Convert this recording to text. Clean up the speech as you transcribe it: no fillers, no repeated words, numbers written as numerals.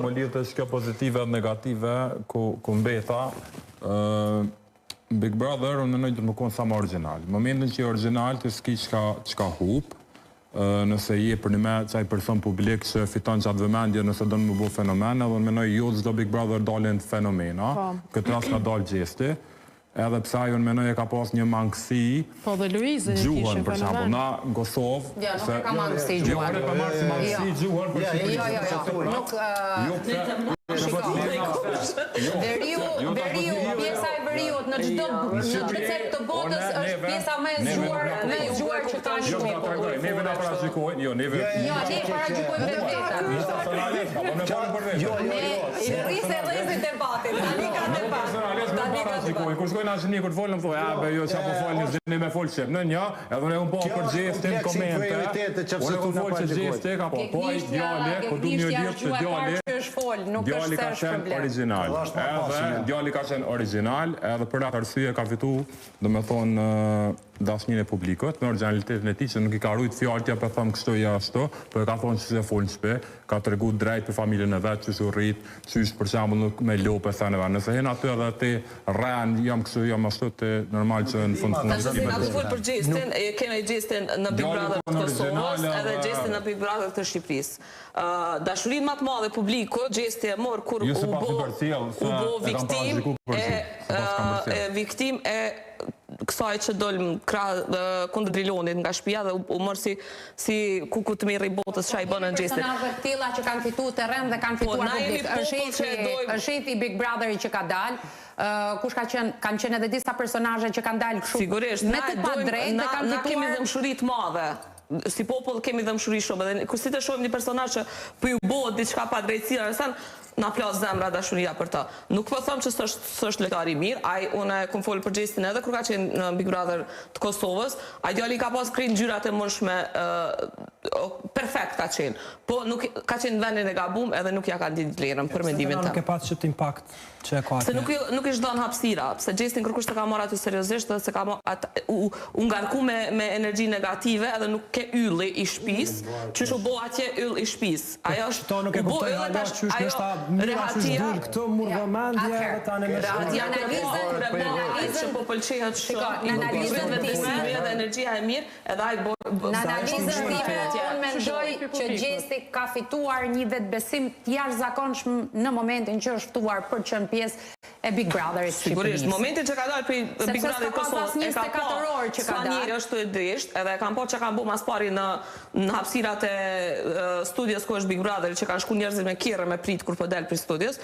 më lidhë të shka pozitive dhe negative ku mbeta. Big Brother, unë menoj të më konë sa më original. Në momentin që je original, të s'ki qka hup, nëse je për një me qaj person publik që fiton qatë vëmendje nëse do në më bu fenomen, edhe unë menoj jo çdo Big Brother dalin fenomena, këtë ras ka dalë Gjesti, edhe pse ajo në menoj e ka pas një mangësi gjuhën, për shembull, na në Kosovë. Ja, nuk e ka mangësi gjuhën. Jo, e ka marrë si mangësi gjuhën për Veriu, pjesa e veriut në çdo recept të botës është pjesa më e zgjuar që ka një popull. Neve na parashikojnë, jo, neve... Jo, ne parashikojnë rrisë e rrisë debatin, tani ka debat. Kur shkojnë ashtë kur folën, më thoi, jo, që po folën, zheni me folë qep, në një, edhe ne unë po për Gjestin komente, unë e ku folë që Gjesti, ka po ai djali, ku du një lidhë që djali ka qenë original, edhe djali ka qenë original, edhe për atë arsye ka fitu, dhe me thonë, dasmin e publikët, me originalitetin e ti, që nuk i ka rujt fjallë tja për thëmë kështu ja ashtu, për e ka thonë që se folë në shpe, ka të regu drejt për familjen e vetë, që su rrit, që ishtë për shambull nuk me lope thënë e vetë. Nëse hen aty edhe ti rren, jam kështu, jam ashtu, të normal që në fund fundit. Tashtë nga të folë për Gjestin, kemi Gjestin në Big Brother të Kosovës, edhe Gjestin në Big Brother të Shqipërisë. Dashurin më të madhe publiku, Gjesti e morë kur u bo viktim e kësaj që dollë kundër Drilonit nga shtëpia dhe u mërë si kuku të mirë i botës që a i bënë në Gjestin. Personazhe të tilla që kanë fitu terren dhe kanë fituar publik. Është shefi Big Brotheri që ka dalë, kush kanë qenë edhe disa personazhe që kanë dalë kështu. Sigurisht, me të padrejtë dhe kanë fituar. Na kemi dëmshuri të madhe. Si popull kemi dëmshuri shumë. Dhe kur si të shohim një personazh që po ju bëhet diçka pa drejtësi, na plas zemra dashuria për ta. Nuk po them që s'është lojtar i mirë, unë kom folë për Gjestin edhe kur ka qenë në Big Brother të Kosovës, ai djali ka pas krejt ngjyrat e mundshme, perfekt ka qenë. Po nuk ka qenë në vendin e gabum edhe nuk ja ka ditë vlerën për mendimin tim. Nuk e pat çet impakt që e ka. Se nuk ishte dhënë hapësira, pse Gjestin kërkush të ka marrë aty seriozisht dhe se ka u ngarku me energji negative edhe nuk ke ylli i shtëpisë, qysh u bë atje yll i shtëpisë. Ajo është nuk e kuptoj rehatia këto murvëmendje dhe tani me analizën që po pëlqehet shumë në analizën dhe energjia e mirë edhe ai në analizën time unë mendoj që Gjesti ka fituar një vetbesim të jashtëzakonshëm në momentin që është ftuar për të qenë pjesë e Big Brotherit Shqipërisë. Sigurisht, momentin që ka dalë për Big Brotherit Kosovës e ka po sa njëri është të edrisht edhe e kam po që kam bu mas pari në hapësirat e studios ku është Big Brotherit që kanë shku njerëzit me kjerë me prit kur po del për studios